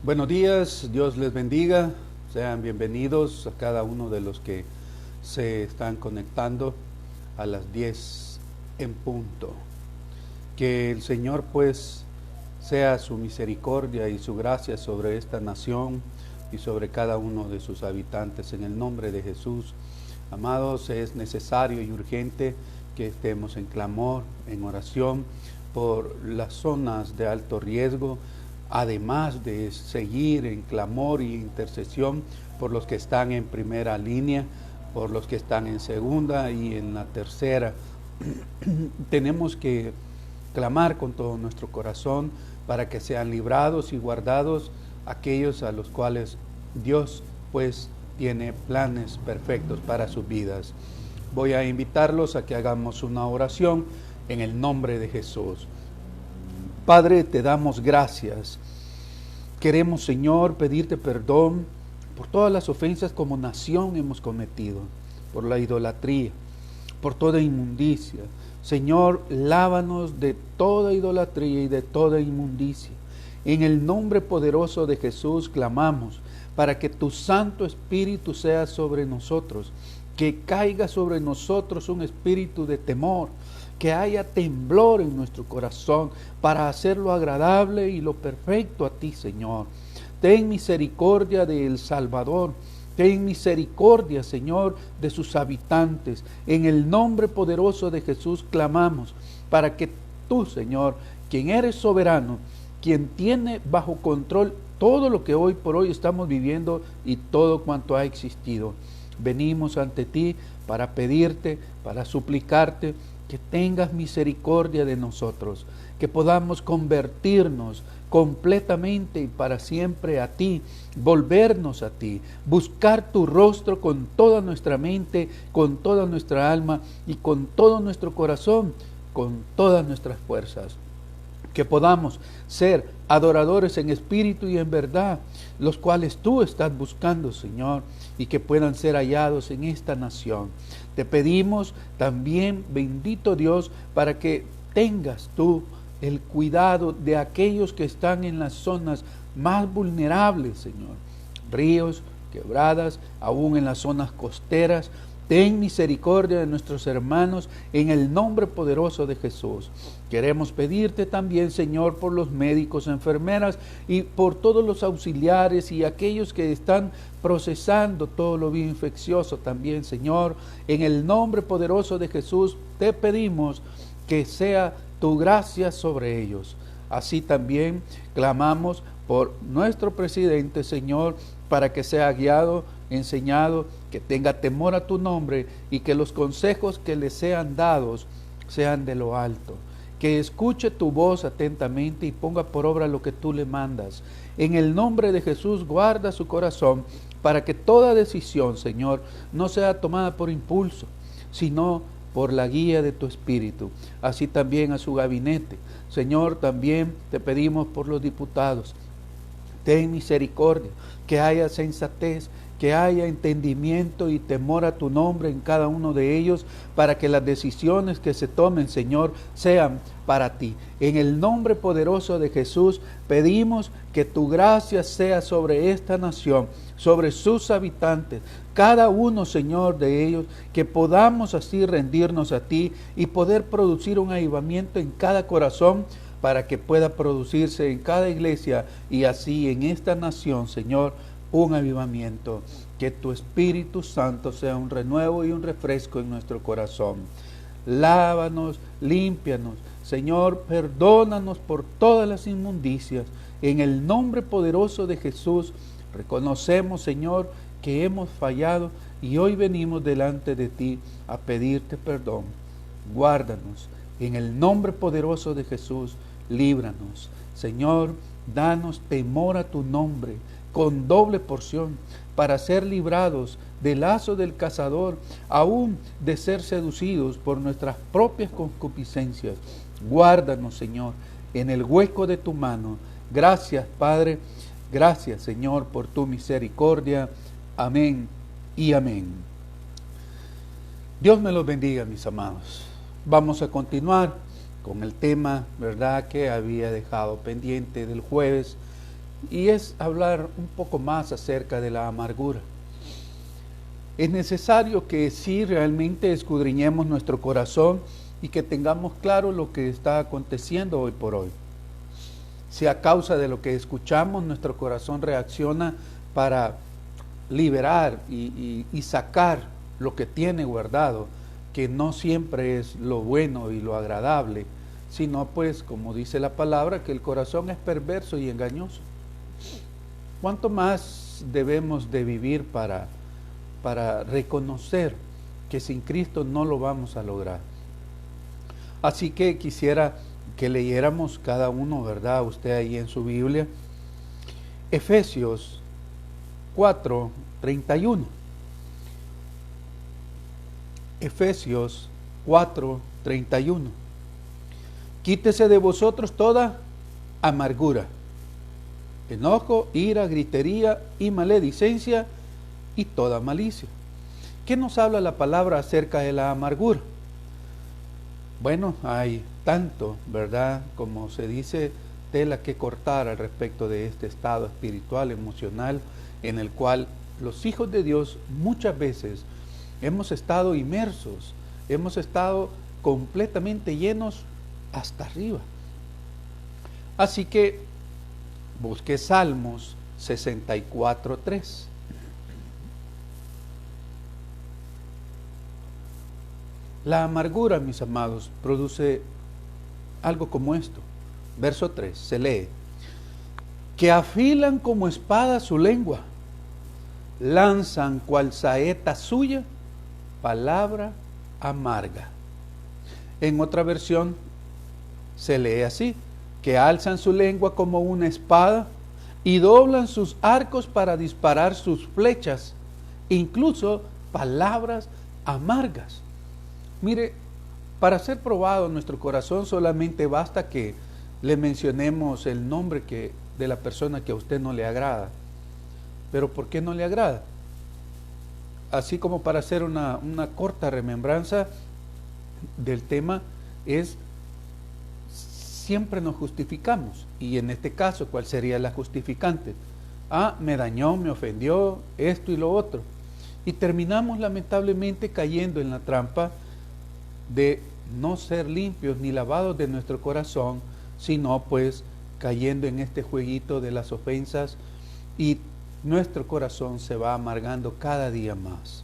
Buenos días, Dios les bendiga. Sean bienvenidos a cada uno de los que se están conectando a las 10 en punto. Que el Señor pues sea su misericordia y su gracia sobre esta nación y sobre cada uno de sus habitantes. En el nombre de Jesús, amados, es necesario y urgente que estemos en clamor, en oración por las zonas de alto riesgo, además de seguir en clamor y intercesión por los que están en primera línea, por los que están en segunda y en la tercera. Tenemos que clamar con todo nuestro corazón para que sean librados y guardados aquellos a los cuales Dios pues tiene planes perfectos para sus vidas. Voy a invitarlos a que hagamos una oración en el nombre de Jesús. Padre, te damos gracias. Queremos, Señor, pedirte perdón por todas las ofensas como nación hemos cometido, por la idolatría, por toda inmundicia. Señor, lávanos de toda idolatría y de toda inmundicia. En el nombre poderoso de Jesús clamamos para que tu Santo Espíritu sea sobre nosotros, que caiga sobre nosotros un espíritu de temor, que haya temblor en nuestro corazón para hacerlo agradable y lo perfecto a ti, Señor. Ten misericordia de El Salvador. Ten misericordia, Señor, de sus habitantes. En el nombre poderoso de Jesús clamamos para que tú, Señor, quien eres soberano, quien tiene bajo control todo lo que hoy por hoy estamos viviendo y todo cuanto ha existido. Venimos ante ti para pedirte, para suplicarte que tengas misericordia de nosotros, que podamos convertirnos completamente y para siempre a ti, volvernos a ti, buscar tu rostro con toda nuestra mente, con toda nuestra alma y con todo nuestro corazón, con todas nuestras fuerzas. Que podamos ser adoradores en espíritu y en verdad, los cuales tú estás buscando, Señor, y que puedan ser hallados en esta nación. Te pedimos también, bendito Dios, para que tengas tú el cuidado de aquellos que están en las zonas más vulnerables, Señor. Ríos, quebradas, aún en las zonas costeras. Ten misericordia de nuestros hermanos en el nombre poderoso de Jesús. Queremos pedirte también, Señor, por los médicos, enfermeras y por todos los auxiliares y aquellos que están procesando todo lo bioinfeccioso también, Señor. En el nombre poderoso de Jesús te pedimos que sea tu gracia sobre ellos. Así también clamamos por nuestro presidente, Señor, para que sea guiado, enseñado, que tenga temor a tu nombre y que los consejos que le sean dados sean de lo alto. Que escuche tu voz atentamente y ponga por obra lo que tú le mandas. En el nombre de Jesús guarda su corazón para que toda decisión, Señor, no sea tomada por impulso, sino por la guía de tu Espíritu. Así también a su gabinete. Señor, también te pedimos por los diputados. Ten misericordia, que haya sensatez, que haya entendimiento y temor a tu nombre en cada uno de ellos, para que las decisiones que se tomen, Señor, sean para ti. En el nombre poderoso de Jesús, pedimos que tu gracia sea sobre esta nación, sobre sus habitantes, cada uno, Señor, de ellos, que podamos así rendirnos a ti y poder producir un avivamiento en cada corazón, para que pueda producirse en cada iglesia y así en esta nación, Señor, un avivamiento. Que tu Espíritu Santo sea un renuevo y un refresco en nuestro corazón. Lávanos, límpianos, Señor, perdónanos por todas las inmundicias. En el nombre poderoso de Jesús, reconocemos, Señor, que hemos fallado y hoy venimos delante de ti a pedirte perdón. Guárdanos. En el nombre poderoso de Jesús, líbranos. Señor, danos temor a tu nombre con doble porción para ser librados del lazo del cazador, aún de ser seducidos por nuestras propias concupiscencias. Guárdanos, Señor, en el hueco de tu mano. Gracias, Padre. Gracias, Señor, por tu misericordia. Amén y amén. Dios me los bendiga, mis amados. Vamos a continuar con el tema, ¿verdad?, que había dejado pendiente del jueves, y es hablar un poco más acerca de la amargura. Es necesario que sí realmente escudriñemos nuestro corazón y que tengamos claro lo que está aconteciendo hoy por hoy. Si a causa de lo que escuchamos nuestro corazón reacciona para liberar y sacar lo que tiene guardado, que no siempre es lo bueno y lo agradable, sino pues, como dice la palabra, que el corazón es perverso y engañoso. ¿Cuánto más debemos de vivir para reconocer que sin Cristo no lo vamos a lograr? Así que quisiera que leyéramos cada uno, ¿verdad? Usted ahí en su Biblia, Efesios 4:31. Efesios 4:31. Quítese de vosotros toda amargura, enojo, ira, gritería y maledicencia y toda malicia. ¿Qué nos habla la palabra acerca de la amargura? Bueno, hay tanto, ¿verdad?, como se dice, tela que cortar al respecto de este estado espiritual, emocional, en el cual los hijos de Dios muchas veces hemos estado inmersos, hemos estado completamente llenos hasta arriba. Así que busque Salmos 64:3. La amargura, mis amados, produce algo como esto. Verso 3, se lee: que afilan como espada su lengua, lanzan cual saeta suya, palabra amarga. En otra versión se lee así: que alzan su lengua como una espada y doblan sus arcos para disparar sus flechas, incluso palabras amargas. Mire, para ser probado nuestro corazón solamente basta que le mencionemos el nombre de la persona que a usted no le agrada. ¿Pero por qué no le agrada? Así como para hacer una corta remembranza del tema, es siempre nos justificamos. Y en este caso, ¿cuál sería la justificante? Me dañó, me ofendió, esto y lo otro. Y terminamos lamentablemente cayendo en la trampa de no ser limpios ni lavados de nuestro corazón, sino pues cayendo en este jueguito de las ofensas, y nuestro corazón se va amargando cada día más.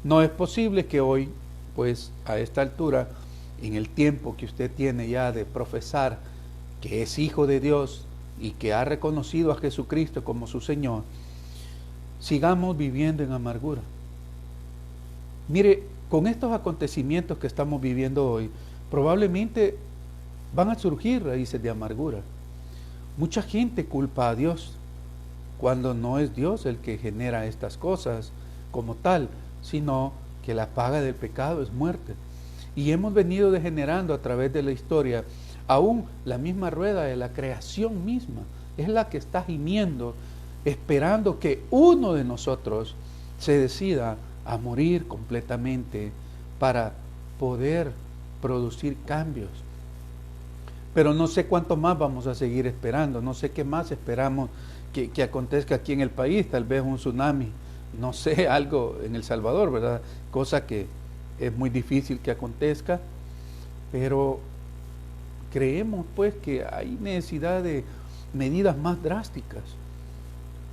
No es posible que hoy, pues a esta altura, en el tiempo que usted tiene ya de profesar que es hijo de Dios y que ha reconocido a Jesucristo como su Señor, sigamos viviendo en amargura. Mire, con estos acontecimientos que estamos viviendo hoy, probablemente van a surgir raíces de amargura. Mucha gente culpa a Dios, cuando no es Dios el que genera estas cosas como tal, sino que la paga del pecado es muerte. Y hemos venido degenerando a través de la historia, aún la misma rueda de la creación misma, es la que está gimiendo, esperando que uno de nosotros se decida a morir completamente para poder producir cambios. Pero no sé cuánto más vamos a seguir esperando, no sé qué más esperamos que acontezca aquí en el país, tal vez un tsunami, no sé, algo en El Salvador, ¿verdad? Cosa que es muy difícil que acontezca, pero creemos pues que hay necesidad de medidas más drásticas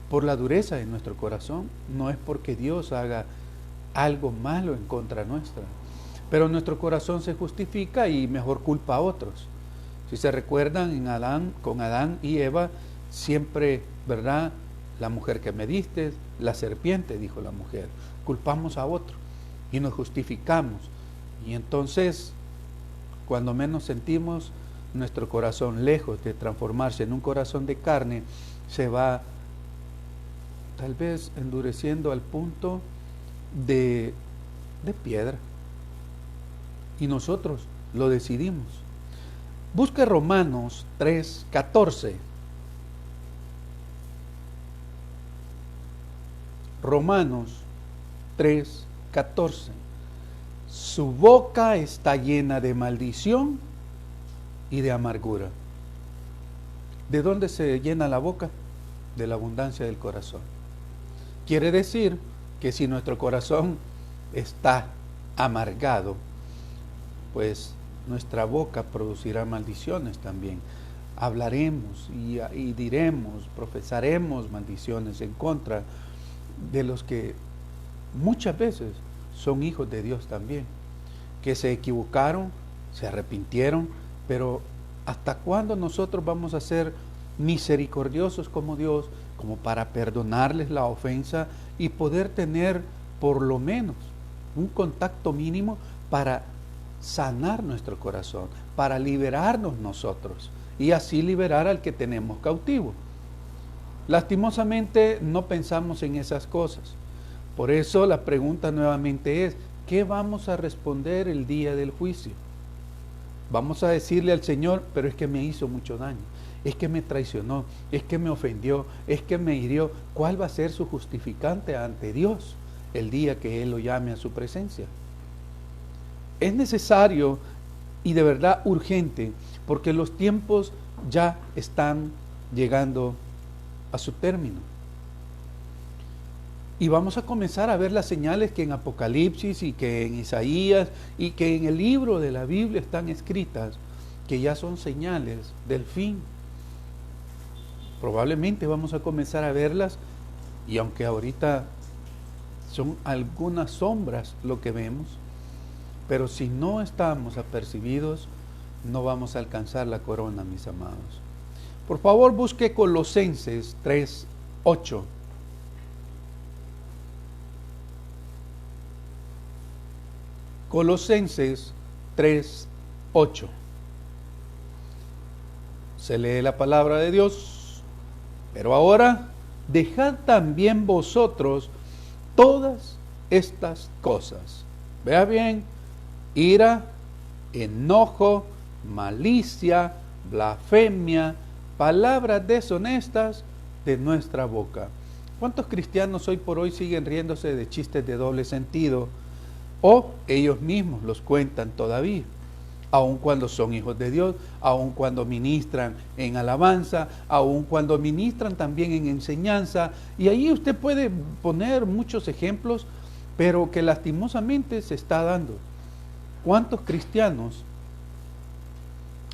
por la dureza de nuestro corazón. No es porque Dios haga algo malo en contra nuestra, pero nuestro corazón se justifica y mejor culpa a otros. Si se recuerdan, con Adán y Eva, siempre, ¿verdad?, la mujer que me diste, la serpiente, dijo la mujer. Culpamos a otro y nos justificamos, y entonces cuando menos sentimos, nuestro corazón, lejos de transformarse en un corazón de carne, se va tal vez endureciendo al punto de piedra, y nosotros lo decidimos. Busque Romanos 3:14. Romanos 3:14. Su boca está llena de maldición y de amargura. ¿De dónde se llena la boca? de la abundancia del corazón. Quiere decir que si nuestro corazón está amargado, pues nuestra boca producirá maldiciones también. Hablaremos y diremos, profesaremos maldiciones en contra de los que muchas veces son hijos de Dios también, que se equivocaron, se arrepintieron, pero ¿hasta cuándo nosotros vamos a ser misericordiosos como Dios, como para perdonarles la ofensa y poder tener por lo menos un contacto mínimo para sanar nuestro corazón, para liberarnos nosotros y así liberar al que tenemos cautivo? Lastimosamente no pensamos en esas cosas. Por eso la pregunta nuevamente es, ¿qué vamos a responder el día del juicio? Vamos a decirle al Señor, pero es que me hizo mucho daño, es que me traicionó, es que me ofendió, es que me hirió. ¿Cuál va a ser su justificante ante Dios el día que Él lo llame a su presencia? Es necesario y de verdad urgente, porque los tiempos ya están llegando a su término. Y vamos a comenzar a ver las señales que en Apocalipsis y que en Isaías y que en el libro de la Biblia están escritas, que ya son señales del fin. Probablemente vamos a comenzar a verlas, y aunque ahorita son algunas sombras lo que vemos, pero si no estamos apercibidos, no vamos a alcanzar la corona, mis amados. Por favor, busque Colosenses 3:8. Colosenses 3:8. Se lee la palabra de Dios. Pero ahora, dejad también vosotros todas estas cosas. Vea bien: ira, enojo, malicia, blasfemia, palabras deshonestas de nuestra boca. ¿Cuántos cristianos hoy por hoy siguen riéndose de chistes de doble sentido? O ellos mismos los cuentan todavía, aun cuando son hijos de Dios, aun cuando ministran en alabanza, aun cuando ministran también en enseñanza. Y ahí usted puede poner muchos ejemplos, pero que lastimosamente se está dando. ¿Cuántos cristianos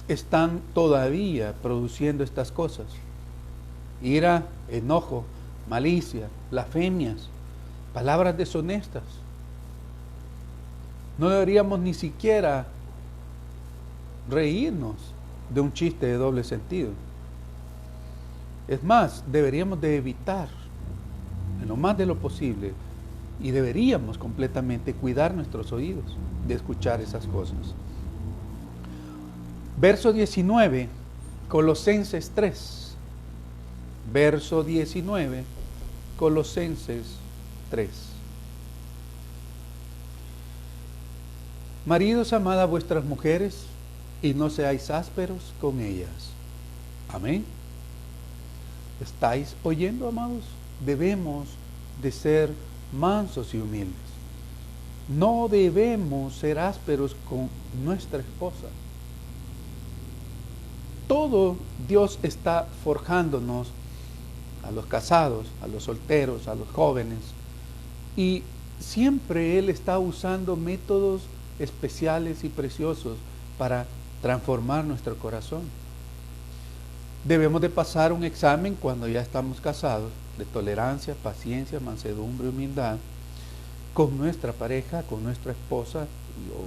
están todavía produciendo estas cosas? Ira, enojo, malicia, blasfemias, palabras deshonestas. No deberíamos ni siquiera reírnos de un chiste de doble sentido. Es más, deberíamos de evitar en lo más de lo posible, y deberíamos completamente cuidar nuestros oídos de escuchar esas cosas. Verso 19, Colosenses 3. Verso 19, Colosenses 3. Maridos, amad a vuestras mujeres y no seáis ásperos con ellas. Amén. ¿Estáis oyendo, amados? Debemos de ser mansos y humildes. No debemos ser ásperos con nuestra esposa. Todo Dios está forjándonos, a los casados, a los solteros, a los jóvenes, y siempre Él está usando métodos especiales y preciosos para transformar nuestro corazón. Debemos de pasar un examen cuando ya estamos casados, de tolerancia, paciencia, mansedumbre, humildad, con nuestra pareja, con nuestra esposa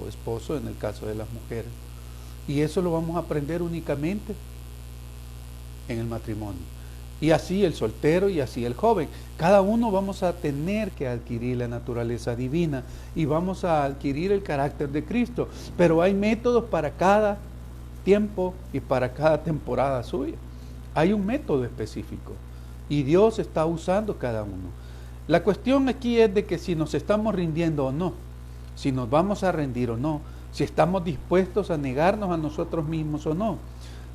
o esposo en el caso de las mujeres. Y eso lo vamos a aprender únicamente en el matrimonio. Y así el soltero y así el joven. Cada uno vamos a tener que adquirir la naturaleza divina y vamos a adquirir el carácter de Cristo. Pero hay métodos para cada tiempo y para cada temporada suya. Hay un método específico y Dios está usando cada uno. La cuestión aquí es de que si nos estamos rindiendo o no, si nos vamos a rendir o no, si estamos dispuestos a negarnos a nosotros mismos o no.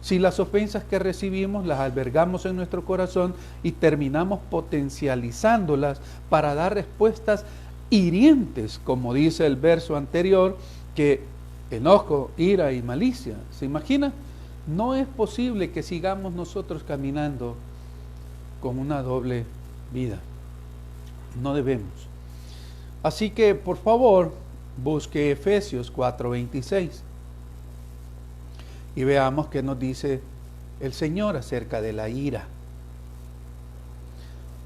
Si las ofensas que recibimos las albergamos en nuestro corazón y terminamos potencializándolas para dar respuestas hirientes, como dice el verso anterior, que enojo, ira y malicia. ¿Se imagina? No es posible que sigamos nosotros caminando con una doble vida. No debemos. Así que, por favor, busque Efesios 4:26 y veamos qué nos dice el Señor acerca de la ira.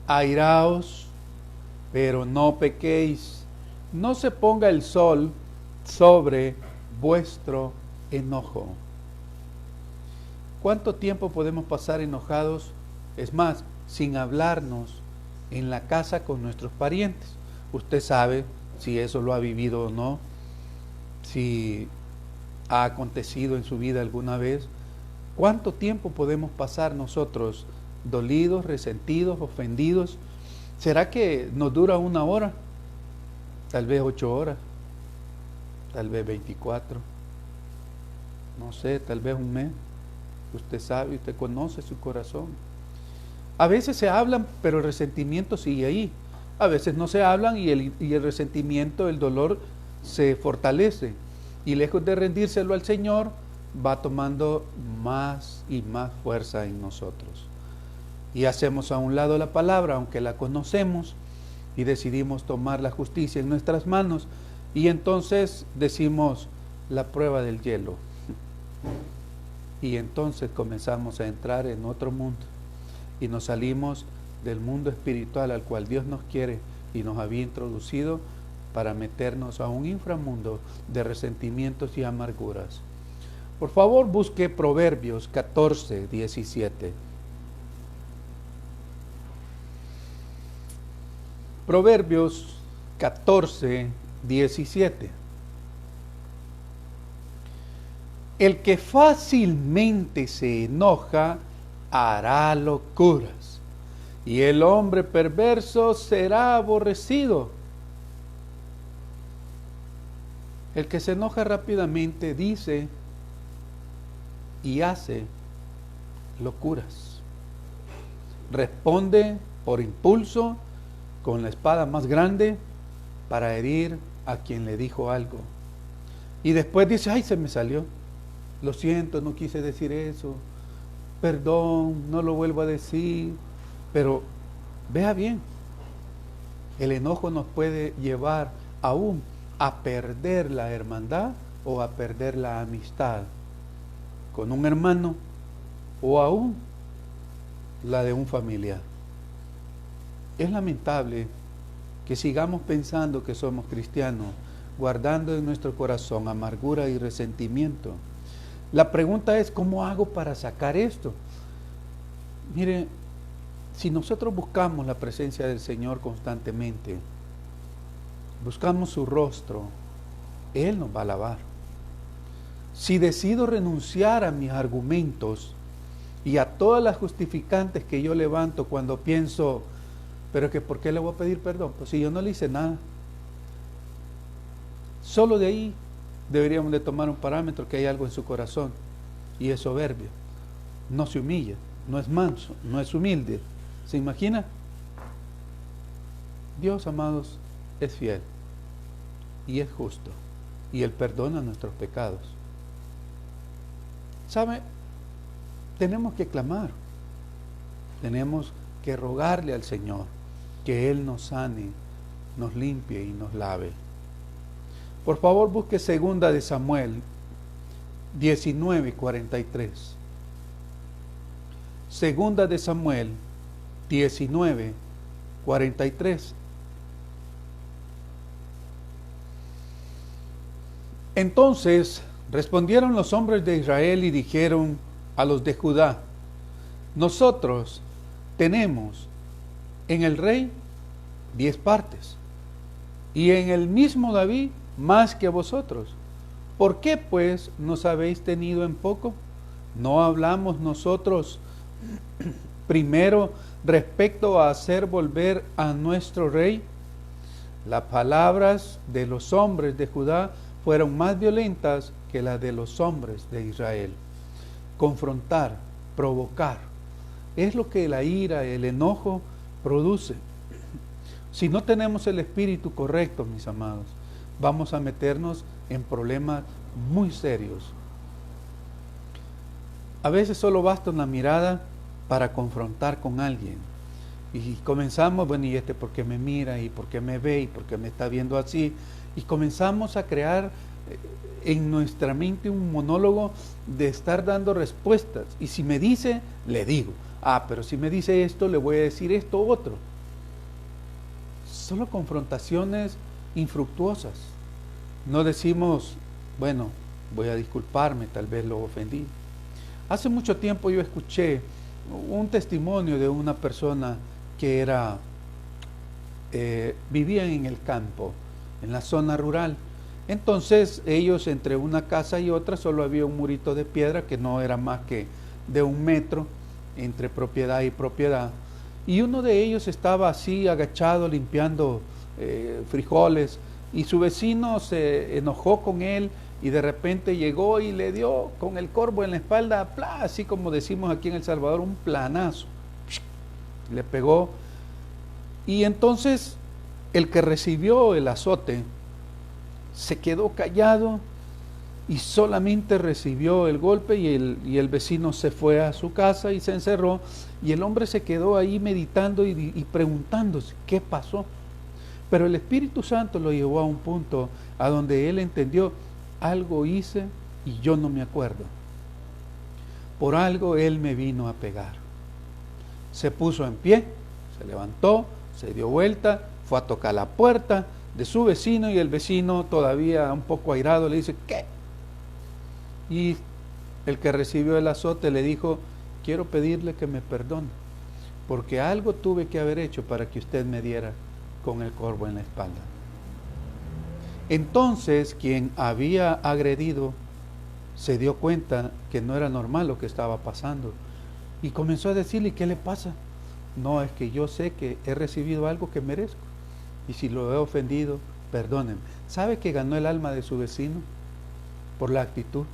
Airaos, pero no pequéis. No se ponga el sol sobre vuestro enojo. ¿Cuánto tiempo podemos pasar enojados? Es más, sin hablarnos en la casa con nuestros parientes. Usted sabe si eso lo ha vivido o no, si ha acontecido en su vida alguna vez. ¿Cuánto tiempo podemos pasar nosotros dolidos, resentidos, ofendidos? ¿Será que nos dura 1 hora? Tal vez 8 horas, tal vez 24, no sé, tal vez un mes. Usted sabe, usted conoce su corazón. A veces se hablan, pero el resentimiento sigue ahí. A veces no se hablan y el resentimiento, el dolor se fortalece. Y lejos de rendírselo al Señor, va tomando más y más fuerza en nosotros. Y hacemos a un lado la palabra, aunque la conocemos, y decidimos tomar la justicia en nuestras manos. Y entonces decimos la prueba del hielo. Y entonces comenzamos a entrar en otro mundo. Y nos salimos del mundo espiritual al cual Dios nos quiere y nos había introducido para meternos a un inframundo de resentimientos y amarguras. Por favor, busque Proverbios 14:17. Proverbios 14:17. El que fácilmente se enoja hará locuras, y el hombre perverso será aborrecido. El que se enoja rápidamente dice y hace locuras. Responde por impulso con la espada más grande para herir a quien le dijo algo. Y después dice, ay, se me salió. Lo siento, no quise decir eso. Perdón, no lo vuelvo a decir. Pero vea bien, el enojo nos puede llevar aún a perder la hermandad o a perder la amistad con un hermano o aún la de un familiar. Es lamentable que sigamos pensando que somos cristianos, guardando en nuestro corazón amargura y resentimiento. La pregunta es, ¿cómo hago para sacar esto? Mire, si nosotros buscamos la presencia del Señor constantemente, buscamos su rostro, Él nos va a alabar. Si decido renunciar a mis argumentos y a todas las justificantes que yo levanto cuando pienso, pero que ¿por qué le voy a pedir perdón? Pues si yo no le hice nada. Solo de ahí deberíamos de tomar un parámetro, que hay algo en su corazón y es soberbio. No se humilla, no es manso, no es humilde. ¿Se imagina? Dios, amados, es fiel y es justo y Él perdona nuestros pecados. ¿Sabe? Tenemos que clamar, tenemos que rogarle al Señor que Él nos sane, nos limpie y nos lave. Por favor, busque 2 de Samuel 19:43. 2 de Samuel 19:43. Entonces respondieron los hombres de Israel y dijeron a los de Judá: nosotros tenemos en el rey 10 partes, y en el mismo David más que vosotros. ¿Por qué pues nos habéis tenido en poco? ¿No hablamos nosotros primero respecto a hacer volver a nuestro rey? Las palabras de los hombres de Judá fueron más violentas que las de los hombres de Israel. Confrontar, provocar, es lo que la ira, el enojo produce. Si no tenemos el espíritu correcto, mis amados, vamos a meternos en problemas muy serios. A veces solo basta una mirada para confrontar con alguien. Y comenzamos, bueno, ¿y este por qué me mira? ¿Y por qué me ve? ¿Y por qué me está viendo así? Y comenzamos a crear en nuestra mente un monólogo de estar dando respuestas. Y si me dice, le digo. Ah, pero si me dice esto, le voy a decir esto u otro. Solo confrontaciones infructuosas. No decimos, bueno, voy a disculparme, tal vez lo ofendí. Hace mucho tiempo yo escuché un testimonio de una persona que vivía en el campo, en la zona rural. Entonces ellos, entre una casa y otra, solo había un murito de piedra que no era más que de 1 metro entre propiedad y propiedad. Y uno de ellos estaba así agachado limpiando frijoles, y su vecino se enojó con él y de repente llegó y le dio con el corvo en la espalda, ¡plá!, así como decimos aquí en El Salvador, un planazo. Le pegó. Y entonces el que recibió el azote se quedó callado y solamente recibió el golpe, y el vecino se fue a su casa y se encerró, y el hombre se quedó ahí meditando y preguntándose qué pasó. Pero el Espíritu Santo lo llevó a un punto a donde él entendió: algo hice y yo no me acuerdo. Por algo él me vino a pegar. Se puso en pie, se levantó, se dio vuelta, fue a tocar la puerta de su vecino, y el vecino, todavía un poco airado, le dice: ¿qué? Y el que recibió el azote le dijo: quiero pedirle que me perdone, porque algo tuve que haber hecho para que usted me diera con el corvo en la espalda. Entonces quien había agredido se dio cuenta que no era normal lo que estaba pasando, y comenzó a decirle: ¿qué le pasa? No, es que yo sé que he recibido algo que merezco, y si lo he ofendido, perdónenme. ¿Sabe que ganó el alma de su vecino por la actitud?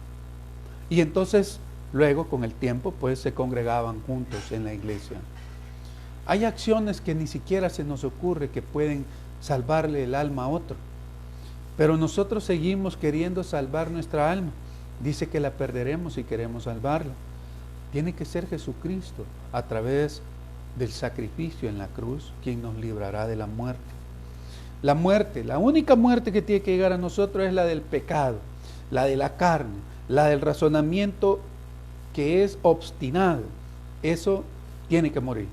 Y entonces luego, con el tiempo, pues se congregaban juntos en la iglesia. Hay acciones que ni siquiera se nos ocurre que pueden salvarle el alma a otro, pero nosotros seguimos queriendo salvar nuestra alma. Dice que la perderemos si queremos salvarla. Tiene que ser Jesucristo, a través del sacrificio en la cruz, quien nos librará de la muerte. La muerte, la única muerte que tiene que llegar a nosotros es la del pecado, la de la carne, la del razonamiento que es obstinado. Eso tiene que morir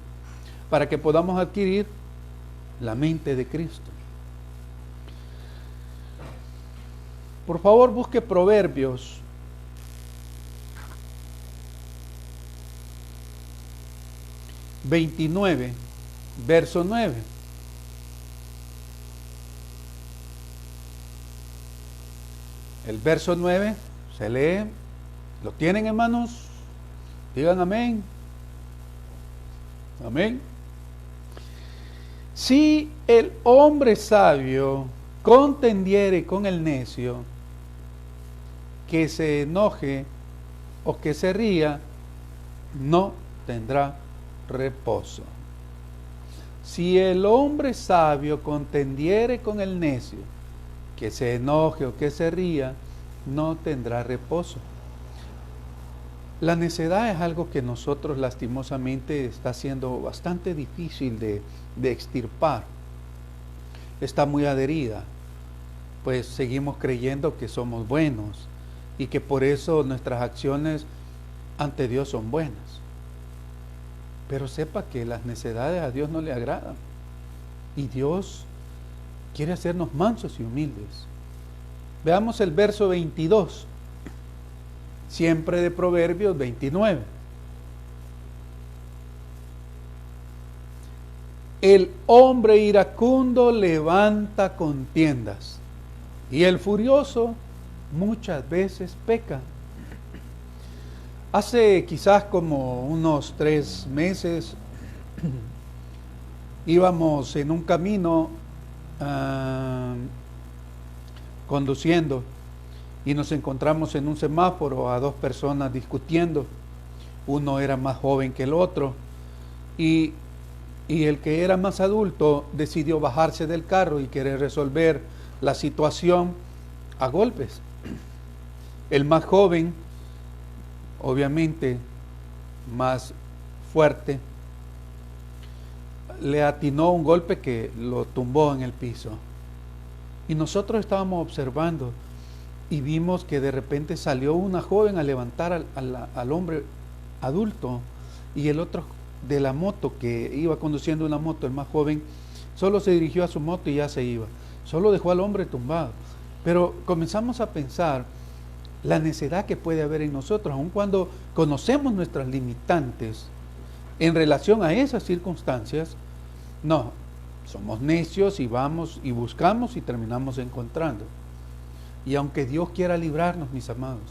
para que podamos adquirir la mente de Cristo. Por favor, busque Proverbios 29, verso 9. El verso 9 se lee. ¿Lo tienen, hermanos? Digan amén. Amén. Si el hombre sabio contendiere con el necio, que se enoje o que se ría, no tendrá reposo. Si el hombre sabio contendiere con el necio, que se enoje o que se ría, no tendrá reposo. La necedad es algo que nosotros lastimosamente está siendo bastante difícil de extirpar. Está muy adherida, pues seguimos creyendo que somos buenos y que por eso nuestras acciones ante Dios son buenas. Pero sepa que las necedades a Dios no le agradan, y Dios quiere hacernos mansos y humildes. Veamos el verso 22, siempre de Proverbios 29. El hombre iracundo levanta contiendas, y el furioso muchas veces peca. Hace quizás como unos 3 meses íbamos en un camino conduciendo, y nos encontramos en un semáforo a 2 personas discutiendo. Uno era más joven que el otro, y el que era más adulto decidió bajarse del carro y querer resolver la situación a golpes. El más joven, obviamente más fuerte, le atinó un golpe que lo tumbó en el piso. Y nosotros estábamos observando y vimos que de repente salió una joven a levantar al hombre adulto, y el otro de la moto, que iba conduciendo una moto, el más joven, solo se dirigió a su moto y ya se iba. Solo dejó al hombre tumbado. Pero comenzamos a pensar la necedad que puede haber en nosotros, aun cuando conocemos nuestras limitantes en relación a esas circunstancias. No, somos necios y vamos y buscamos y terminamos encontrando. Y aunque Dios quiera librarnos, mis amados,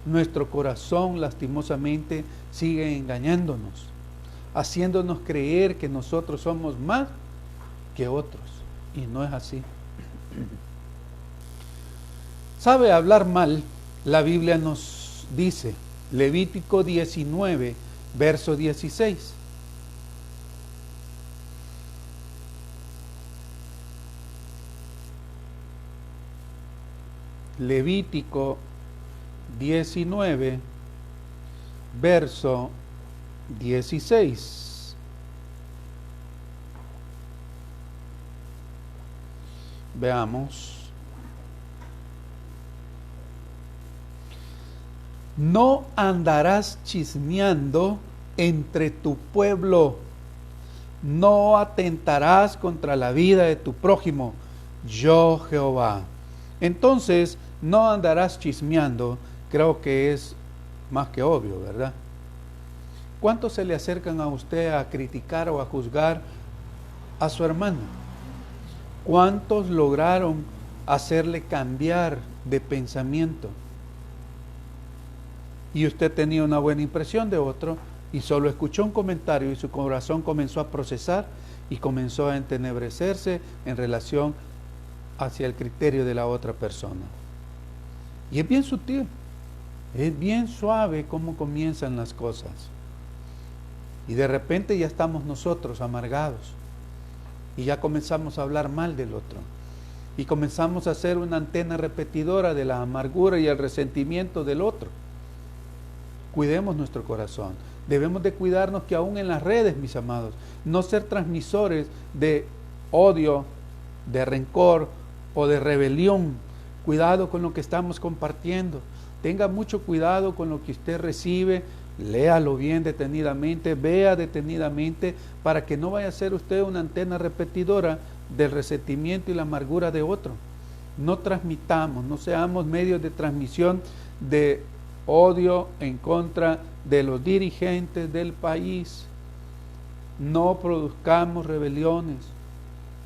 nuestro corazón lastimosamente sigue engañándonos, haciéndonos creer que nosotros somos más que otros. Y no es así. ¿Sabe hablar mal? La Biblia nos dice, Levítico 19, verso 16. Levítico 19, verso 16. Veamos. No andarás chismeando entre tu pueblo, no atentarás contra la vida de tu prójimo, yo Jehová. Entonces, no andarás chismeando, creo que es más que obvio, ¿verdad? ¿Cuántos se le acercan a usted a criticar o a juzgar a su hermano? ¿Cuántos lograron hacerle cambiar de pensamiento? Y usted tenía una buena impresión de otro y solo escuchó un comentario y su corazón comenzó a procesar y comenzó a entenebrecerse en relación hacia el criterio de la otra persona. Y es bien sutil, es bien suave cómo comienzan las cosas. Y de repente ya estamos nosotros amargados y ya comenzamos a hablar mal del otro. Y comenzamos a hacer una antena repetidora de la amargura y el resentimiento del otro. Cuidemos nuestro corazón. Debemos de cuidarnos que aún en las redes, mis amados, no ser transmisores de odio, de rencor o de rebelión. Cuidado con lo que estamos compartiendo. Tenga mucho cuidado con lo que usted recibe. Léalo bien detenidamente, vea detenidamente, para que no vaya a ser usted una antena repetidora del resentimiento y la amargura de otro. No transmitamos, no seamos medios de transmisión de odio en contra de los dirigentes del país. No produzcamos rebeliones.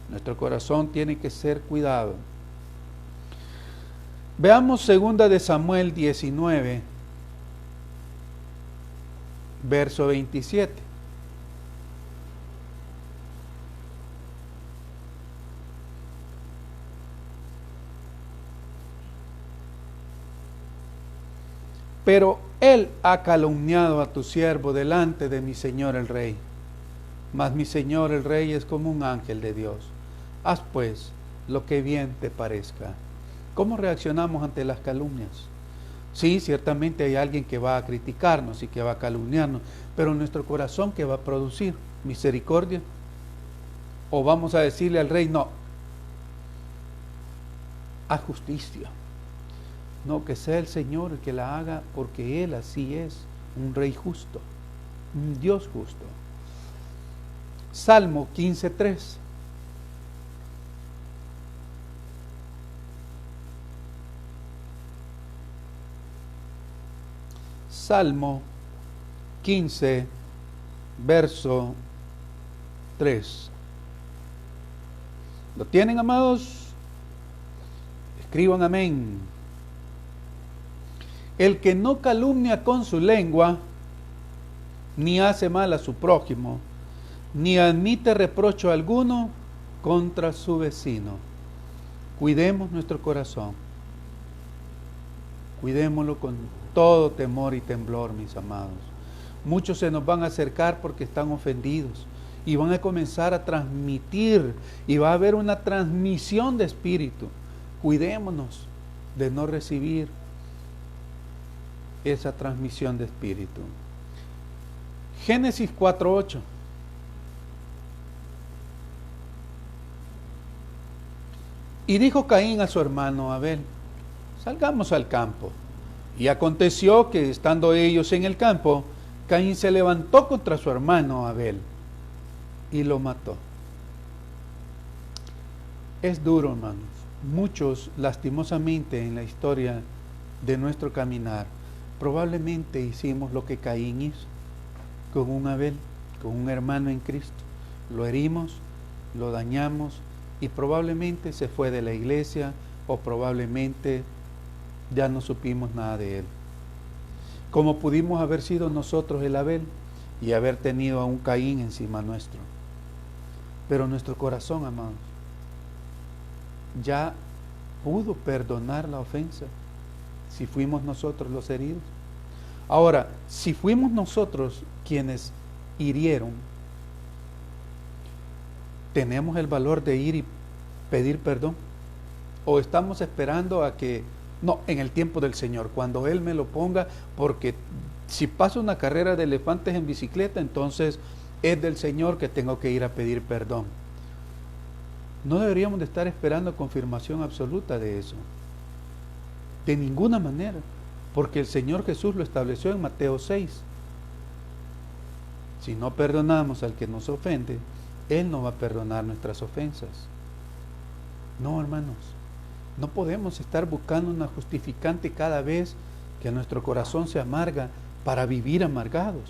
Nuestro corazón tiene que ser cuidado. Veamos 2 de Samuel 19, verso 27. Pero él ha calumniado a tu siervo delante de mi señor el rey. Mas mi señor el rey es como un ángel de Dios. Haz pues lo que bien te parezca. ¿Cómo reaccionamos ante las calumnias? Sí, ciertamente hay alguien que va a criticarnos y que va a calumniarnos, pero nuestro corazón, ¿qué va a producir? ¿Misericordia? ¿O vamos a decirle al rey, no, haz justicia? No, que sea el Señor el que la haga, porque Él así es, un rey justo, un Dios justo. Salmo 15:3. Salmo 15, verso 3. ¿Lo tienen, amados? Escriban amén. El que no calumnia con su lengua, ni hace mal a su prójimo, ni admite reprocho alguno contra su vecino. Cuidemos nuestro corazón. Cuidémoslo con todo temor y temblor, mis amados. Muchos se nos van a acercar porque están ofendidos y van a comenzar a transmitir, y va a haber una transmisión de espíritu. Cuidémonos de no recibir esa transmisión de espíritu. Génesis 4:8. Y dijo Caín a su hermano Abel: salgamos al campo. Y aconteció que, estando ellos en el campo, Caín se levantó contra su hermano Abel y lo mató. Es duro, hermanos. Muchos, lastimosamente, en la historia de nuestro caminar, probablemente hicimos lo que Caín hizo con un Abel, con un hermano en Cristo. Lo herimos, lo dañamos y probablemente se fue de la iglesia o probablemente ya no supimos nada de él. Como pudimos haber sido nosotros el Abel y haber tenido a un Caín encima nuestro. Pero nuestro corazón, amados, ya pudo perdonar la ofensa si fuimos nosotros los heridos. Ahora, si fuimos nosotros quienes hirieron, ¿tenemos el valor de ir y pedir perdón? ¿O estamos esperando a que, no, en el tiempo del Señor, cuando Él me lo ponga, porque si paso una carrera de elefantes en bicicleta, entonces es del Señor que tengo que ir a pedir perdón? No deberíamos de estar esperando confirmación absoluta de eso. De ninguna manera, porque el Señor Jesús lo estableció en Mateo 6. Si no perdonamos al que nos ofende, Él no va a perdonar nuestras ofensas. No, hermanos, no podemos estar buscando una justificante cada vez que nuestro corazón se amarga para vivir amargados.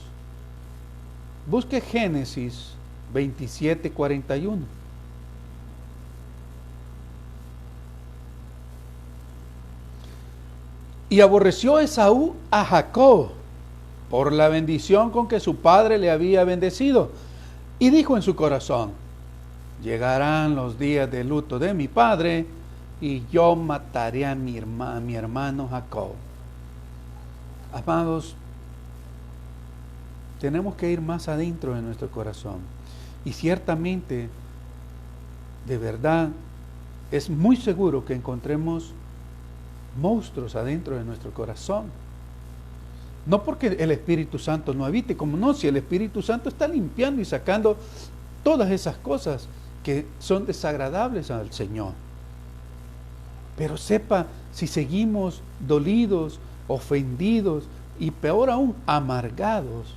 Busque Génesis 27:41. Y aborreció Esaú a Jacob por la bendición con que su padre le había bendecido. Y dijo en su corazón: llegarán los días de luto de mi padre, y yo mataré a mi hermano Jacob. Amados, tenemos que ir más adentro de nuestro corazón. Y ciertamente, de verdad, es muy seguro que encontremos monstruos adentro de nuestro corazón. No porque el Espíritu Santo no habite, como no, si el Espíritu Santo está limpiando y sacando todas esas cosas que son desagradables al Señor. Pero sepa, si seguimos dolidos, ofendidos y peor aún, amargados,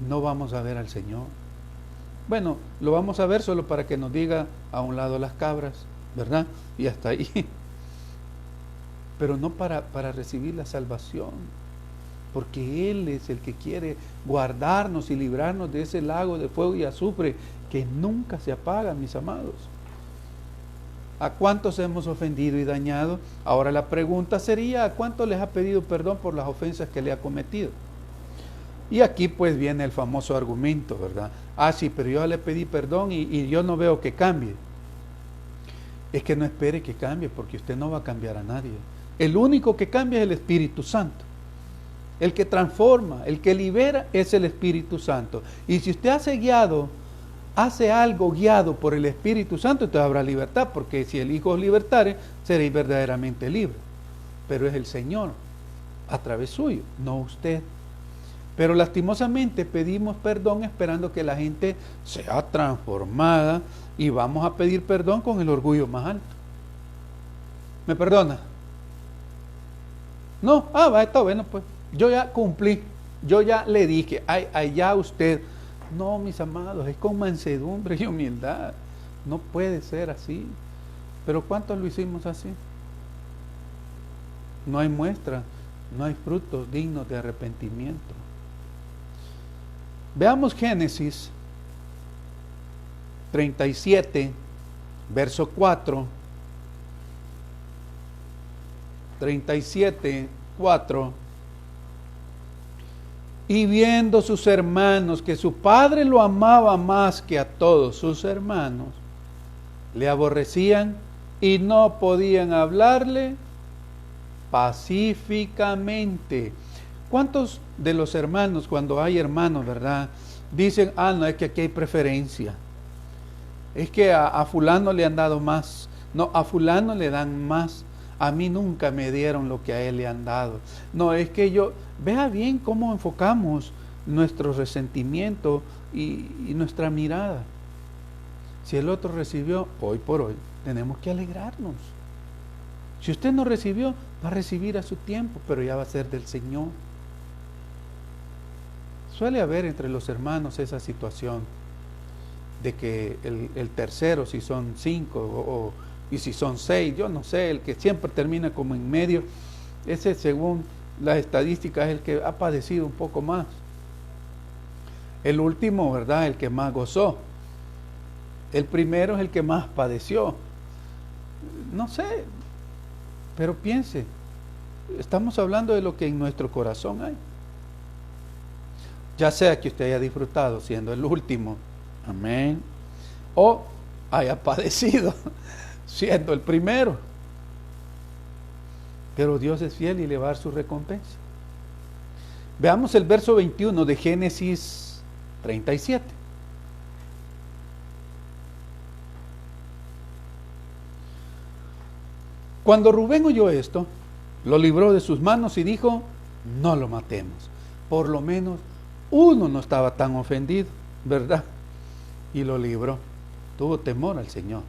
no vamos a ver al Señor. Bueno, lo vamos a ver solo para que nos diga: a un lado las cabras, ¿verdad? Y hasta ahí. Pero no para recibir la salvación, porque Él es el que quiere guardarnos y librarnos de ese lago de fuego y azufre que nunca se apaga, mis amados. ¿A cuántos hemos ofendido y dañado? Ahora la pregunta sería: ¿a cuántos les ha pedido perdón por las ofensas que le ha cometido? Y aquí pues viene el famoso argumento, ¿verdad? Ah, sí, pero yo le pedí perdón y yo no veo que cambie. Es que no espere que cambie, porque usted no va a cambiar a nadie. El único que cambia es el Espíritu Santo. El que transforma, el que libera es el Espíritu Santo. Y si usted hace algo guiado por el Espíritu Santo, entonces habrá libertad, porque si el Hijo os libertare, seréis verdaderamente libres. Pero es el Señor, a través suyo, no usted. Pero lastimosamente pedimos perdón esperando que la gente sea transformada, y vamos a pedir perdón con el orgullo más alto. ¿Me perdona? No, va, está bueno, pues yo ya cumplí, yo ya le dije, allá usted. No, mis amados, es con mansedumbre y humildad. No puede ser así. Pero ¿cuántos lo hicimos así? No hay muestra, no hay frutos dignos de arrepentimiento. Veamos Génesis 37, verso 4. 37, 4. Y viendo sus hermanos que su padre lo amaba más que a todos sus hermanos, le aborrecían y no podían hablarle pacíficamente. ¿Cuántos de los hermanos, cuando hay hermanos, verdad, dicen: ah, no, es que aquí hay preferencia, es que a fulano le han dado más, no, a fulano le dan más, a mí nunca me dieron lo que a él le han dado? No, es que yo... Vea bien cómo enfocamos nuestro resentimiento y nuestra mirada. Si el otro recibió, hoy por hoy tenemos que alegrarnos. Si usted no recibió, va a recibir a su tiempo, pero ya va a ser del Señor. Suele haber entre los hermanos esa situación de que el tercero, si son 5 y si son 6, yo no sé, el que siempre termina como en medio, ese según las estadísticas es el que ha padecido un poco más. El último, ¿verdad?, el que más gozó. El primero es el que más padeció. No sé, pero piense, estamos hablando de lo que en nuestro corazón hay. Ya sea que usted haya disfrutado siendo el último, amén, o haya padecido siendo el primero. Pero Dios es fiel y le va a dar su recompensa. Veamos el verso 21 de Génesis 37. Cuando Rubén oyó esto, lo libró de sus manos y dijo: no lo matemos. Por lo menos uno no estaba tan ofendido, ¿verdad? Y lo libró. Tuvo temor al Señor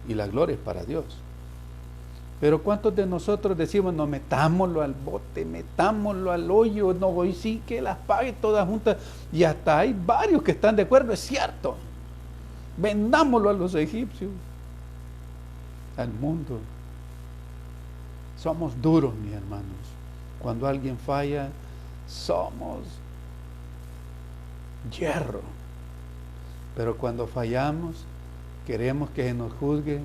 y la gloria es para Dios. Pero ¿cuántos de nosotros decimos: no, metámoslo al bote, metámoslo al hoyo, no, hoy sí que las pague todas juntas? Y hasta hay varios que están de acuerdo, es cierto. Vendámoslo a los egipcios, al mundo. Somos duros, mis hermanos. Cuando alguien falla, somos hierro. Pero cuando fallamos, queremos que se nos juzgue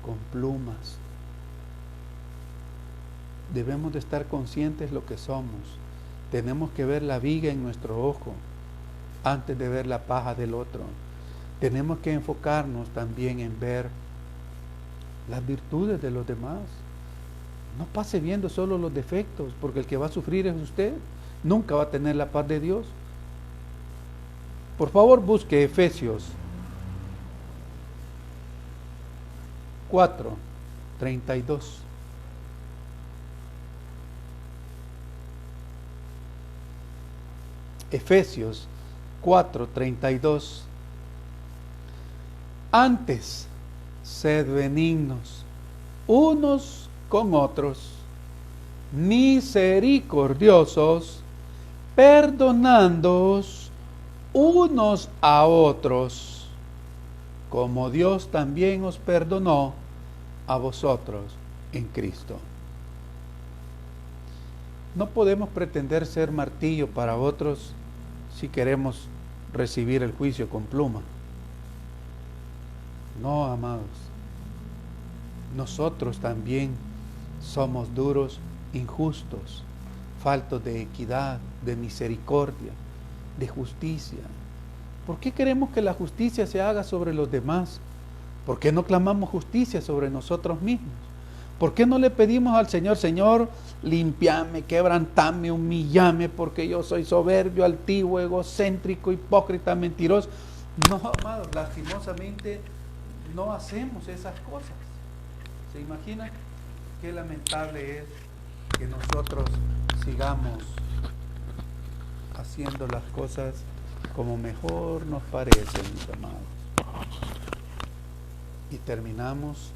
con plumas. Debemos de estar conscientes de lo que somos. Tenemos que ver la viga en nuestro ojo antes de ver la paja del otro. Tenemos que enfocarnos también en ver las virtudes de los demás. No pase viendo solo los defectos, porque el que va a sufrir es usted. Nunca va a tener la paz de Dios. Por favor, busque Efesios 4:32. Efesios 4:32. Antes, sed benignos unos con otros, misericordiosos, perdonándoos unos a otros, como Dios también os perdonó a vosotros en Cristo. No podemos pretender ser martillo para otros si queremos recibir el juicio con pluma. No, amados. Nosotros también somos duros, injustos, faltos de equidad, de misericordia, de justicia. ¿Por qué queremos que la justicia se haga sobre los demás? ¿Por qué no clamamos justicia sobre nosotros mismos? ¿Por qué no le pedimos al Señor: Señor, limpiame, quebrantame, humillame, porque yo soy soberbio, altivo, egocéntrico, hipócrita, mentiroso? No, amados, lastimosamente no hacemos esas cosas. ¿Se imagina? Qué lamentable es que nosotros sigamos haciendo las cosas como mejor nos parece, mis amados. Y terminamos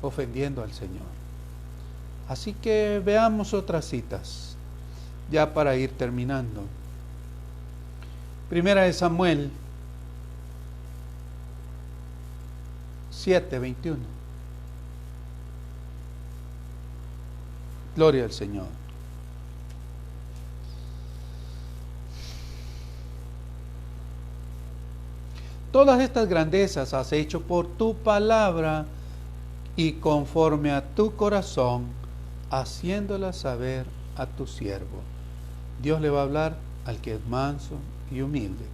ofendiendo al Señor. Así que veamos otras citas, ya para ir terminando. Primera de Samuel 7:21. Gloria al Señor. Todas estas grandezas has hecho por tu palabra y conforme a tu corazón, haciéndolas saber a tu siervo. Dios le va a hablar al que es manso y humilde.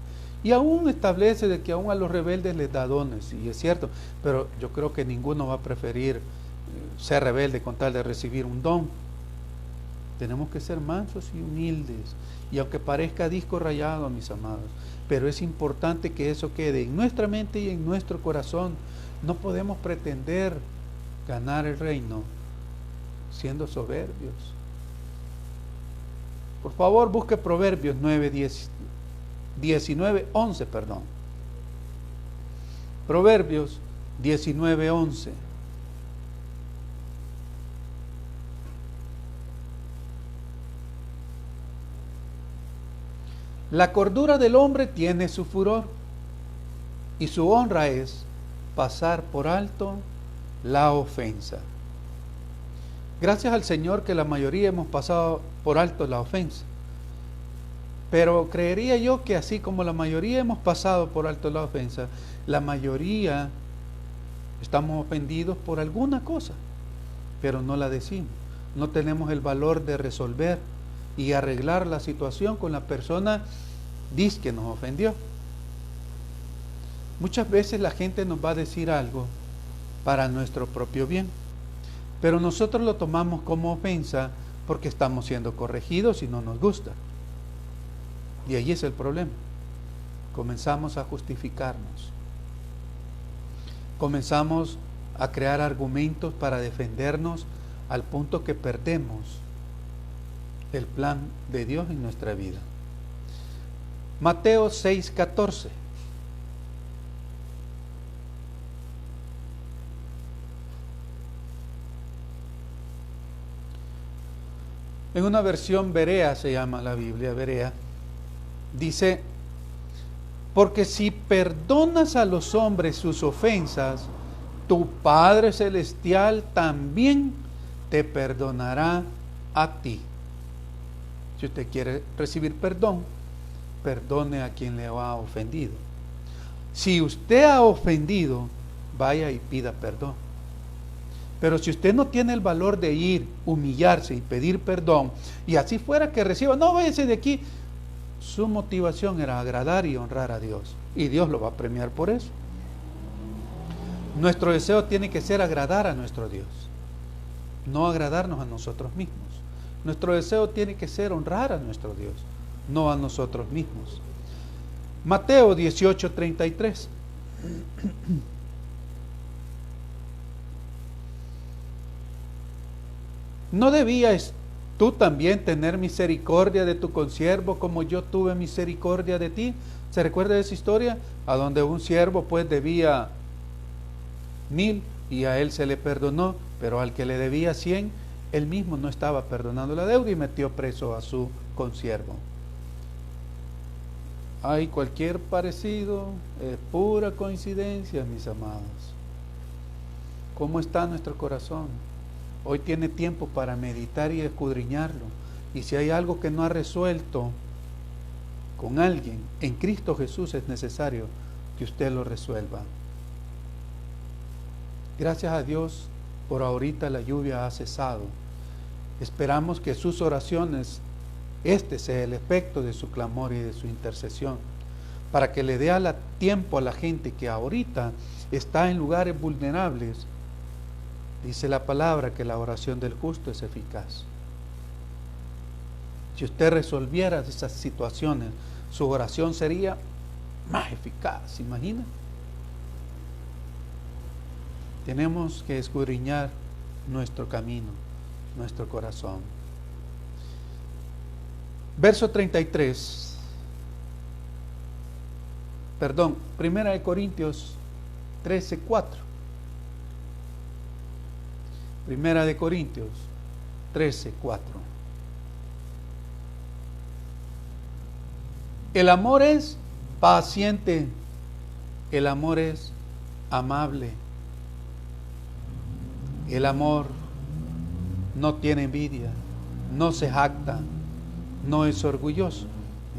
Y aún establece de que aún a los rebeldes les da dones, y es cierto, pero yo creo que ninguno va a preferir ser rebelde con tal de recibir un don. Tenemos que ser mansos y humildes, y aunque parezca disco rayado, mis amados, pero es importante que eso quede en nuestra mente y en nuestro corazón. No podemos pretender ganar el reino siendo soberbios. Por favor, busque Proverbios 19:11. Proverbios 19:11. La cordura del hombre tiene su furor, y su honra es pasar por alto la ofensa. Gracias al Señor que la mayoría hemos pasado por alto la ofensa. Pero creería yo que así como la mayoría hemos pasado por alto la ofensa, la mayoría estamos ofendidos por alguna cosa, pero no la decimos. No tenemos el valor de resolver y arreglar la situación con la persona que nos ofendió. Muchas veces la gente nos va a decir algo para nuestro propio bien, pero nosotros lo tomamos como ofensa porque estamos siendo corregidos y no nos gusta. Y ahí es el problema. Comenzamos a justificarnos. Comenzamos a crear argumentos para defendernos al punto que perdemos el plan de Dios en nuestra vida. Mateo 6:14. En una versión Berea se llama la Biblia, Berea, dice: porque si perdonas a los hombres sus ofensas, tu Padre Celestial también te perdonará a ti. Si usted quiere recibir perdón, perdone a quien le ha ofendido. Si usted ha ofendido, vaya y pida perdón. Pero si usted no tiene el valor de ir, humillarse y pedir perdón, y así fuera que reciba, no, váyase de aquí, su motivación era agradar y honrar a Dios, y Dios lo va a premiar por eso. Nuestro deseo tiene que ser agradar a nuestro Dios, no agradarnos a nosotros mismos. Nuestro deseo tiene que ser honrar a nuestro Dios, no a nosotros mismos. Mateo 18:33. ¿No debías tú también tener misericordia de tu consiervo como yo tuve misericordia de ti? ¿Se recuerda de esa historia? A donde un siervo pues debía 1,000 y a él se le perdonó, pero al que le debía 100, él mismo no estaba perdonando la deuda y metió preso a su consiervo. Hay cualquier parecido, es pura coincidencia, mis amados. ¿Cómo está nuestro corazón? Hoy tiene tiempo para meditar y escudriñarlo. Y si hay algo que no ha resuelto con alguien, en Cristo Jesús es necesario que usted lo resuelva. Gracias a Dios, por ahorita la lluvia ha cesado. Esperamos que sus oraciones, este sea el efecto de su clamor y de su intercesión, para que le dé tiempo a la gente que ahorita está en lugares vulnerables. Dice la palabra que la oración del justo es eficaz. Si usted resolviera esas situaciones, su oración sería más eficaz, ¿se imagina? Tenemos que escudriñar nuestro camino, nuestro corazón. Verso 33. Perdón, 1 Corintios 13:4. 1 Corintios 13:4. El amor es paciente, el amor es amable, el amor no tiene envidia, no se jacta, no es orgulloso.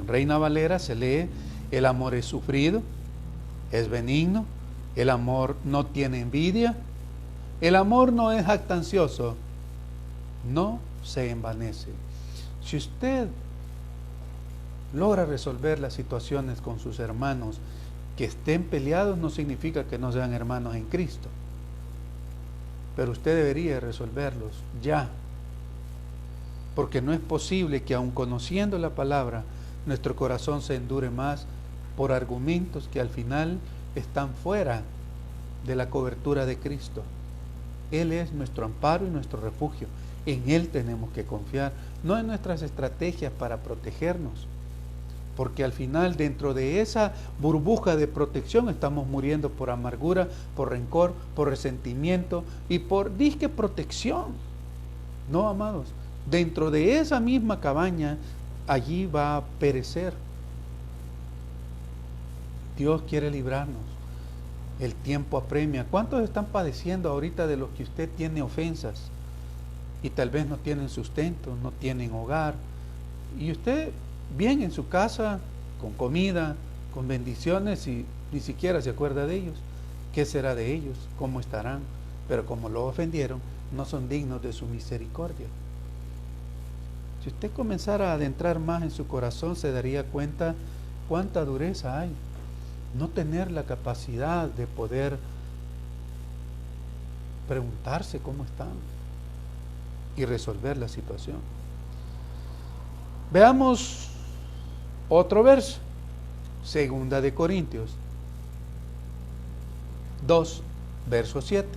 En Reina Valera se lee: el amor es sufrido, es benigno, el amor no tiene envidia, el amor no es jactancioso, no se envanece. Si usted logra resolver las situaciones con sus hermanos que estén peleados, no significa que no sean hermanos en Cristo, pero usted debería resolverlos ya, porque no es posible que aun conociendo la palabra, nuestro corazón se endure más por argumentos que al final están fuera de la cobertura de Cristo. Él es nuestro amparo y nuestro refugio. En Él tenemos que confiar, no en nuestras estrategias para protegernos. porque al final dentro de esa burbuja de protección estamos muriendo por amargura, por rencor, por resentimiento y por disque protección. No, amados, dentro de esa misma cabaña, allí va a perecer. Dios quiere librarnos. El tiempo apremia. ¿Cuántos están padeciendo ahorita de los que usted tiene ofensas? Y tal vez no tienen sustento, no tienen hogar. Y usted bien en su casa, con comida, con bendiciones, y ni siquiera se acuerda de ellos. ¿Qué será de ellos? ¿Cómo estarán? Pero como lo ofendieron, no son dignos de su misericordia. Si usted comenzara a adentrar más en su corazón, se daría cuenta cuánta dureza hay. No tener la capacidad de poder preguntarse cómo están y resolver la situación. Veamos otro verso, 2 de Corintios 2, verso 7.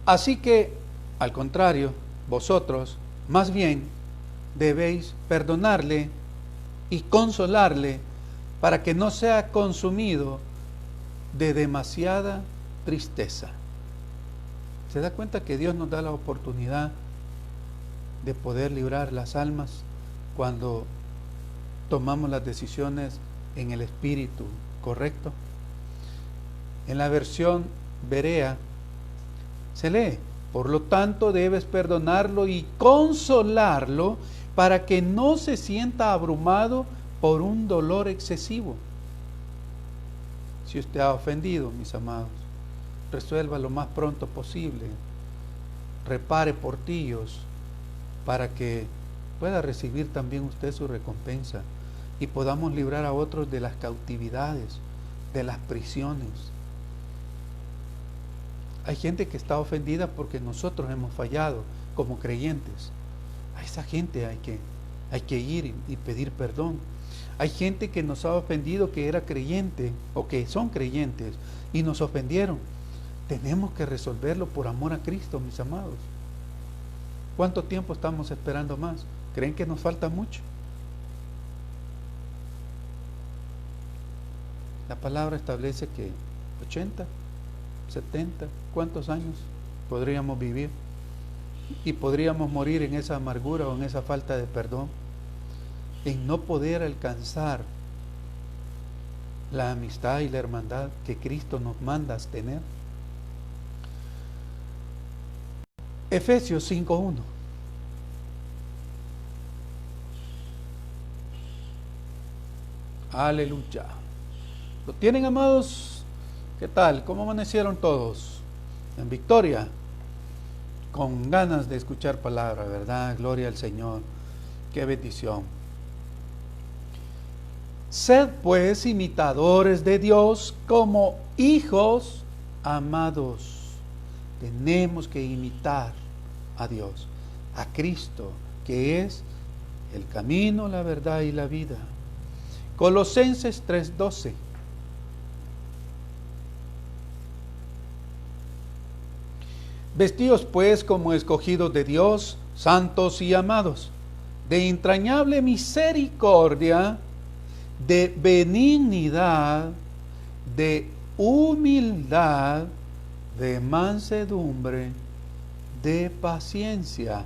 Así que, al contrario, vosotros, más bien, debéis perdonarle y consolarle para que no sea consumido de demasiada tristeza. ¿Se da cuenta que Dios nos da la oportunidad de poder librar las almas cuando tomamos las decisiones en el espíritu correcto? En la versión Berea se lee: por lo tanto debes perdonarlo y consolarlo para que no se sienta abrumado por un dolor excesivo. Si usted ha ofendido, mis amados, resuelva lo más pronto posible. Repare portillos para que pueda recibir también usted su recompensa y podamos librar a otros de las cautividades, de las prisiones. Hay gente que está ofendida porque nosotros hemos fallado como creyentes. A esa gente hay que ir y pedir perdón. Hay gente que nos ha ofendido que era creyente o que son creyentes y nos ofendieron. Tenemos que resolverlo por amor a Cristo, mis amados. ¿Cuánto tiempo estamos esperando más? ¿Creen que nos falta mucho? La palabra establece que 80, 70, ¿cuántos años podríamos vivir? Y podríamos morir en esa amargura o en esa falta de perdón, en no poder alcanzar la amistad y la hermandad que Cristo nos manda a tener. Efesios 5:1. Aleluya. ¿Lo tienen, amados? ¿Qué tal? ¿Cómo amanecieron todos? En victoria, con ganas de escuchar palabra, ¿verdad? Gloria al Señor. Qué bendición. Sed pues imitadores de Dios como hijos amados. Tenemos que imitar a Dios, a Cristo, que es el camino, la verdad y la vida. Colosenses 3:12. Vestíos pues como escogidos de Dios, santos y amados, de entrañable misericordia, de benignidad, de humildad, de mansedumbre, de paciencia.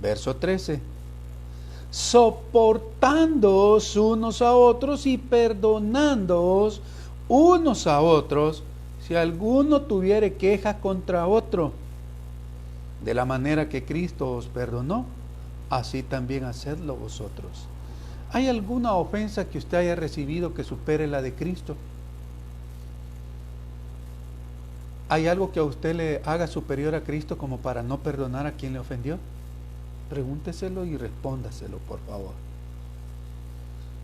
Verso 13. Soportándoos unos a otros y perdonándoos unos a otros, si alguno tuviere queja contra otro. De la manera que Cristo os perdonó, así también hacedlo vosotros. ¿Hay alguna ofensa que usted haya recibido que supere la de Cristo? ¿Hay algo que a usted le haga superior a Cristo como para no perdonar a quien le ofendió? Pregúnteselo y respóndaselo, por favor.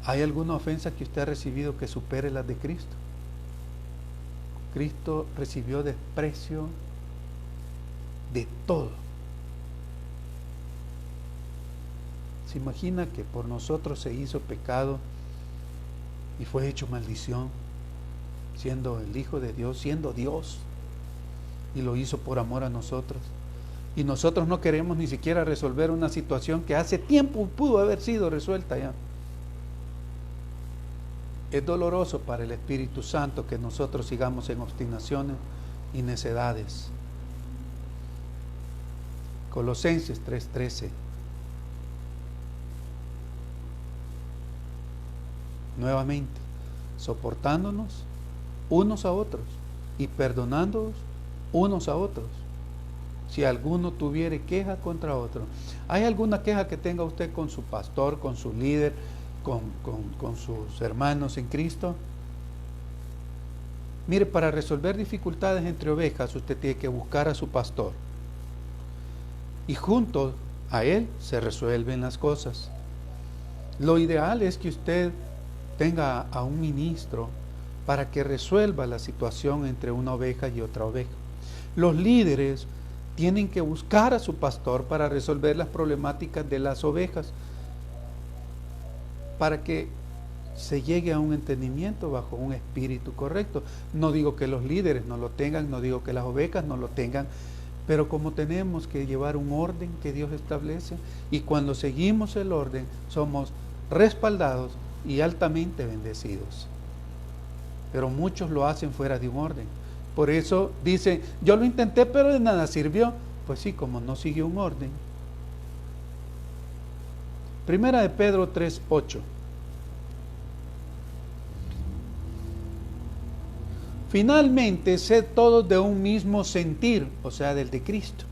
¿Hay alguna ofensa que usted ha recibido que supere la de Cristo? Cristo recibió desprecio de todo. ¿Se imagina que por nosotros se hizo pecado y fue hecho maldición, siendo el Hijo de Dios, siendo Dios? y lo hizo por amor a nosotros. Y nosotros no queremos ni siquiera resolver una situación que hace tiempo pudo haber sido resuelta ya. Es doloroso para el Espíritu Santo que nosotros sigamos en obstinaciones y necedades. Colosenses 3:13. Nuevamente, soportándonos unos a otros y perdonándonos unos a otros, si alguno tuviere queja contra otro. ¿Hay alguna queja que tenga usted con su pastor, con su líder, con sus hermanos en Cristo? Mire, para resolver dificultades entre ovejas, usted tiene que buscar a su pastor. Y junto a él se resuelven las cosas. Lo ideal es que usted tenga a un ministro para que resuelva la situación entre una oveja y otra oveja. Los líderes tienen que buscar a su pastor para resolver las problemáticas de las ovejas, para que se llegue a un entendimiento bajo un espíritu correcto. No digo que los líderes no lo tengan, no digo que las ovejas no lo tengan, pero como tenemos que llevar un orden que Dios establece, y cuando seguimos el orden somos respaldados y altamente bendecidos. Pero muchos lo hacen fuera de un orden. Por eso dicen, yo lo intenté pero de nada sirvió. Pues sí, como no siguió un orden. Primera de Pedro 3:8. Finalmente, sed todos de un mismo sentir, o sea, del de Cristo,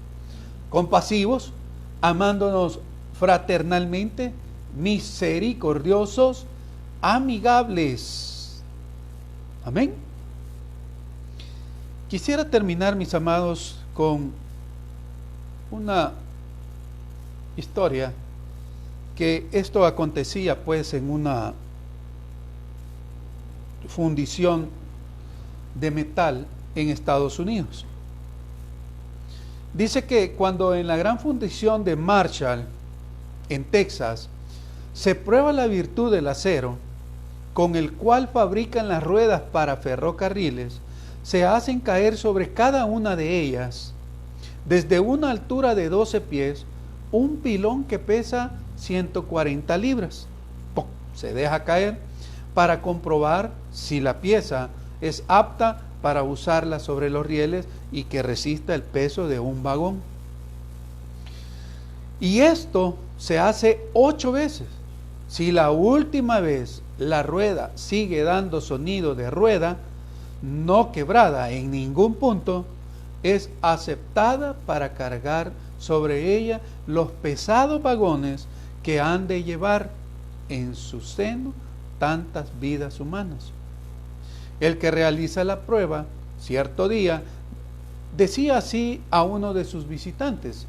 compasivos, amándonos fraternalmente, misericordiosos, amigables. Amén. Quisiera terminar, mis amados, con una historia que esto acontecía pues en una fundición de metal en Estados Unidos. Dice que cuando en la gran fundición de Marshall en Texas se prueba la virtud del acero con el cual fabrican las ruedas para ferrocarriles, se hacen caer sobre cada una de ellas, desde una altura de 12 pies, un pilón que pesa 140 libras. ¡Pum! Se deja caer para comprobar si la pieza es apta para usarla sobre los rieles y que resista el peso de un vagón. Y esto se hace 8 veces. Si la última vez la rueda sigue dando sonido de rueda, no quebrada en ningún punto, es aceptada para cargar sobre ella los pesados vagones que han de llevar en su seno tantas vidas humanas. El que realiza la prueba, cierto día, decía así a uno de sus visitantes: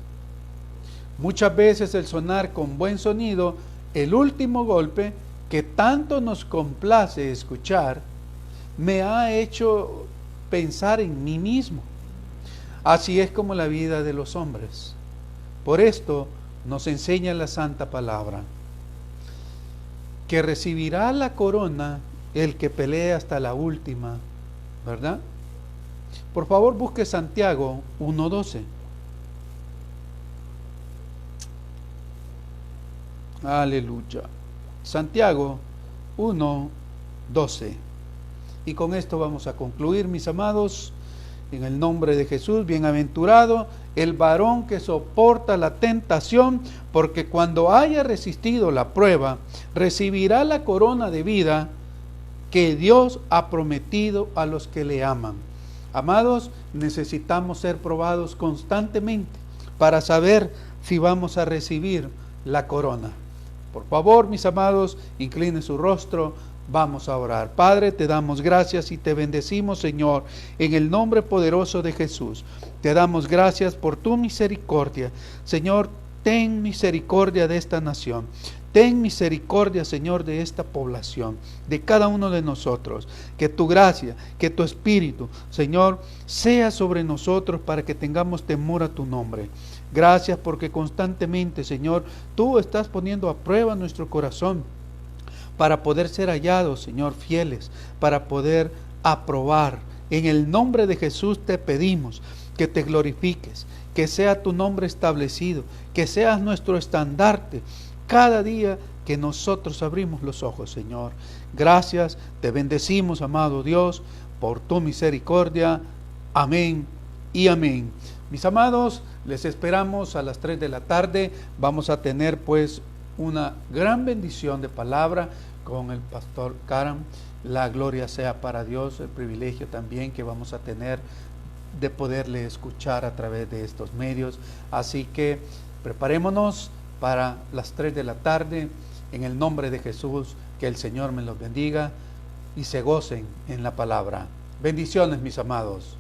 muchas veces el sonar con buen sonido, el último golpe, que tanto nos complace escuchar, me ha hecho pensar en mí mismo. Así es como la vida de los hombres. Por esto nos enseña la Santa Palabra, que recibirá la corona el que pelee hasta la última, ¿verdad? Por favor, busque Santiago 1:12. Aleluya. Santiago 1:12. Y con esto vamos a concluir, mis amados, en el nombre de Jesús. Bienaventurado el varón que soporta la tentación, porque cuando haya resistido la prueba, recibirá la corona de vida que Dios ha prometido a los que le aman. Amados, necesitamos ser probados constantemente para saber si vamos a recibir la corona. Por favor, mis amados, incline su rostro. Vamos a orar. Padre, te damos gracias y te bendecimos, Señor, en el nombre poderoso de Jesús. Te damos gracias por tu misericordia. Señor, ten misericordia de esta nación. Ten misericordia, Señor, de esta población, de cada uno de nosotros. Que tu gracia, que tu espíritu, Señor, sea sobre nosotros para que tengamos temor a tu nombre. Gracias porque constantemente, Señor, tú estás poniendo a prueba nuestro corazón para poder ser hallados, Señor, fieles, para poder aprobar. En el nombre de Jesús te pedimos que te glorifiques, que sea tu nombre establecido, que seas nuestro estandarte cada día que nosotros abrimos los ojos, Señor. Gracias, te bendecimos, amado Dios, por tu misericordia. Amén y amén. Mis amados, les esperamos a las 3 de la tarde. Vamos a tener pues una gran bendición de palabra con el pastor Karam. La gloria sea para Dios, el privilegio también que vamos a tener de poderle escuchar a través de estos medios. Así que preparémonos para las 3 de la tarde. En el nombre de Jesús, que el Señor me los bendiga y se gocen en la palabra. Bendiciones, mis amados.